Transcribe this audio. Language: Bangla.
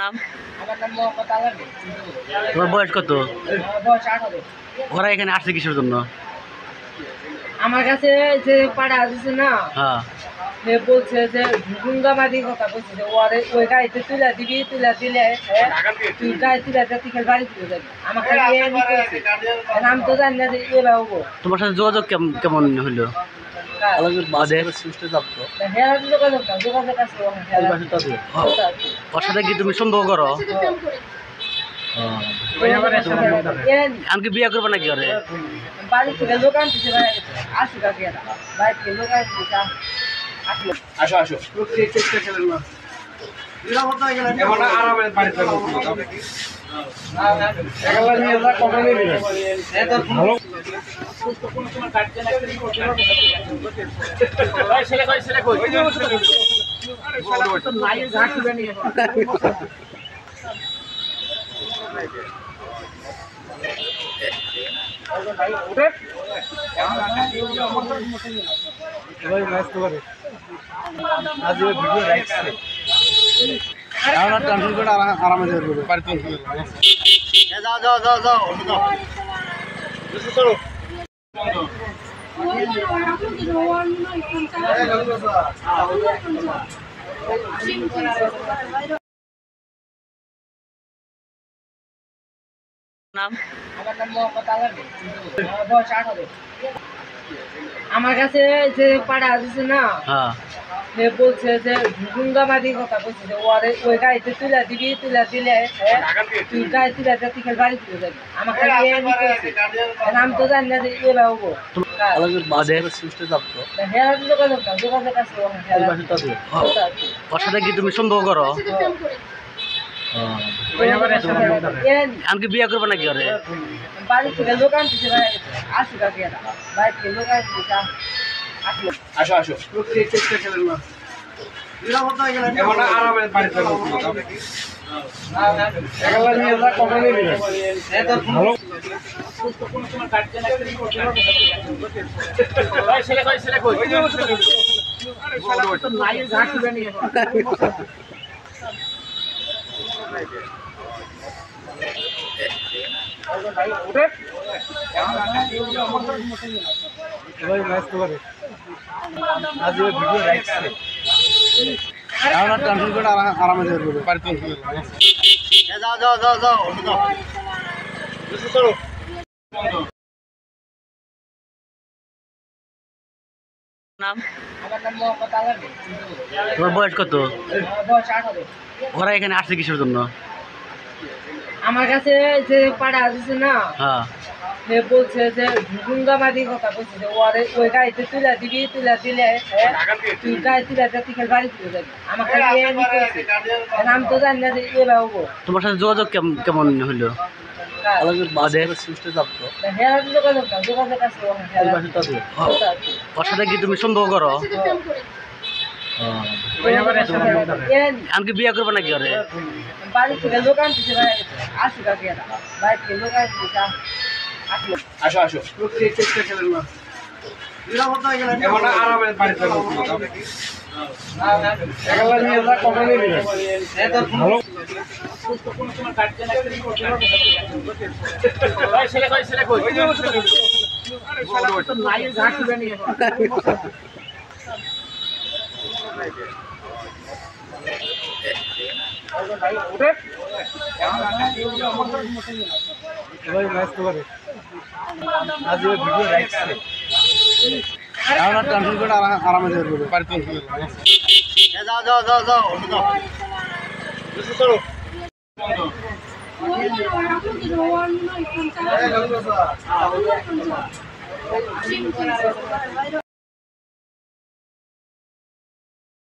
নাম? তোমার বয়স কত? ওরা এখানে আসছে কিসের জন্য? আমার কাছে যে পাড়া দিছে না, হ্যাঁ, সে বলছে যে গুঙ্গামাদির কথা বলছে যে ওই গাড়িতে তুলে দিবি, তুলে দিলে তুই গাড়ি তুলে দিতে খেলে বাড়ি তুলে যাবি। আমার খালি নাম তো জানি না যে এবার হবো। তোমার সাথে যোগাযোগ কেমন হইলো? ওর সাথে কি তুমি সম্ভব করো? আমি বিয়ে করবো নাকি? ওরে বাড়ি থেকে দোকান দিতে আসু কাকে বাড়ি থেকে দোকান দিতে আসো আসো আরামে বাড়িতে নাম? আমার কাছে যে পাড়া দিছে না, হ্যাঁ, সে বলছে যে গুঙ্গামাদির কথা বলছে যে ওই গাড়িতে তুলে দিবি, তুলে দিলে তুই গাড়ি তুলে দিতে খেলে বাড়ি তুলে যাবি। আমার খালি নাম তো জানি না যে এবার হবো। যোগাযোগ আছে ওর সাথে কি তুমি সম্ভব করো? আমি বিয়ে করবো নাকি? ওরে বাড়ি থেকে দোকান দিতে আসু কাকে বাড়ি থেকে দোকান দিতে আসো আসো আরামে বাড়িতে আরামে বাড়িতে নাম? আমার নাম মোহাম্মদ আলামী। তোমার বয়স কত? বয়স 18। ওরা এখানে আসছে কিসের জন্য? আমার কাছে যে পাড়া দিছে না, হ্যাঁ, সে বলছে যে গুঙ্গামাদির কথা বলছে যে ওই গাড়িতে তুলে দিবি, তুলে দিলে তুই গাড়ি তুলে দিতে খেলে বাড়ি তুলে যাবি। আমার খালি নাম তো জানি না যে এবার হবো। তোমার সাথে যোগাযোগ কেমন হইলো? যোগাযোগ আছে ওর সাথে কি তুমি সম্ভব করো? আমি বিয়ে করবো নাকি? ওরে বাড়ি থেকে দোকান দিতে আসু কাকে বাড়ি থেকে দোকান দিতে আসো আসো আরামে বাড়িতে আরামে বাড়িতে যাও